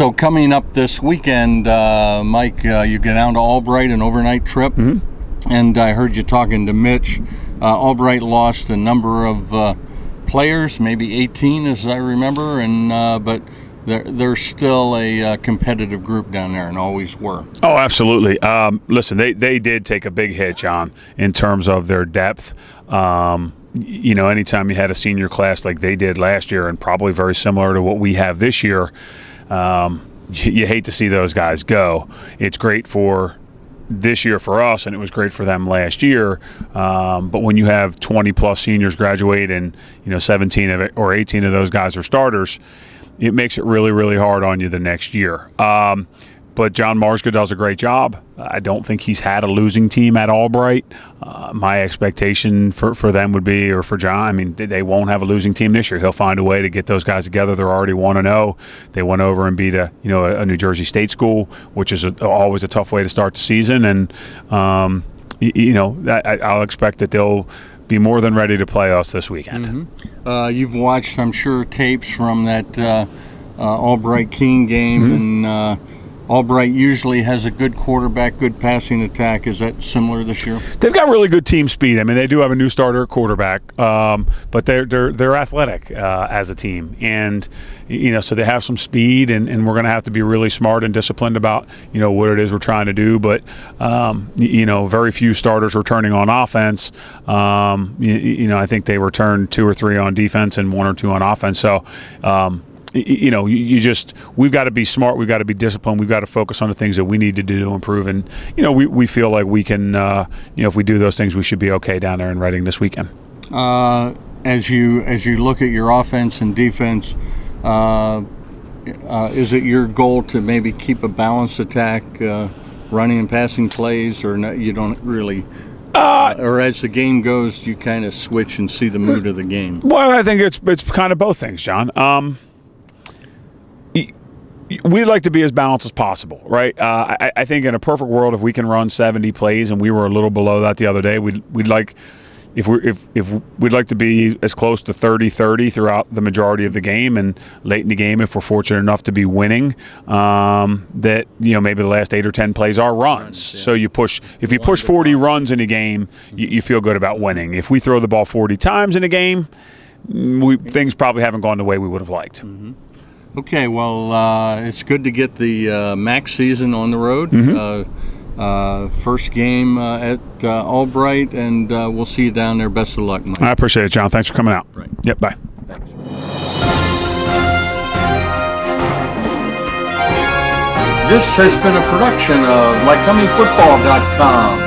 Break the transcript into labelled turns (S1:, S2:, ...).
S1: So coming up this weekend, Mike, you get down to Albright, an overnight trip, and I heard you talking to Mitch. Albright lost a number of players, maybe 18 as I remember, and but they're still a competitive group down there and always were.
S2: Oh, absolutely. Listen, they did take a big hit, John, in terms of their depth. Anytime you had a senior class like they did last year, and probably very similar to what we have this year, you hate to see those guys go. It's great for this year for us, and it was great for them last year. But when you have 20-plus seniors graduate and 17 of it, or 18 of those guys are starters, it makes it really, really hard on you the next year. But John Marzka does a great job. I don't think he's had a losing team at Albright. My expectation for them would be, or for John, I mean, they won't have a losing team this year. He'll find a way to get those guys together. They're already 1-0. They went over and beat a New Jersey State school, which is always a tough way to start the season. And I'll expect that they'll be more than ready to play us this weekend.
S1: You've watched, I'm sure, tapes from that Albright-Keene game, and Albright usually has a good quarterback, good passing attack. Is that similar this year? They've
S2: got really good team speed. I mean, they do have a new starter at quarterback, but they're athletic as a team, and so they have some speed, and we're going to have to be really smart and disciplined about what it is we're trying to do. But very few starters returning on offense. I think they returned 2 or 3 on defense and 1 or 2 on offense. So. We've got to be smart. We've got to be disciplined. We've got to focus on the things that we need to do to improve. And, we feel like we can, if we do those things, we should be okay down there in Reading this weekend.
S1: As you look at your offense and defense, is it your goal to maybe keep a balanced attack, running and passing plays, or no, you don't really? Or as the game goes, you kind of switch and see the mood of the game?
S2: Well, I think it's kind of both things, John. We'd like to be as balanced as possible, right? I think in a perfect world, if we can run 70 plays, and we were a little below that the other day, we'd like to be as close to 30-30 throughout the majority of the game, and late in the game, if we're fortunate enough to be winning, that maybe the last 8 or 10 plays are runs. Yeah. So if you push 40 runs in a game, you feel good about winning. If we throw the ball 40 times in a game, things probably haven't gone the way we would have liked.
S1: Okay, well, it's good to get the MAC season on the road. First game at Albright, and we'll see you down there. Best of luck, Mike.
S2: I appreciate it, John. Thanks for coming out.
S1: Right.
S2: Yep, bye.
S1: Thanks. This has been a production of Lycomingfootball.com.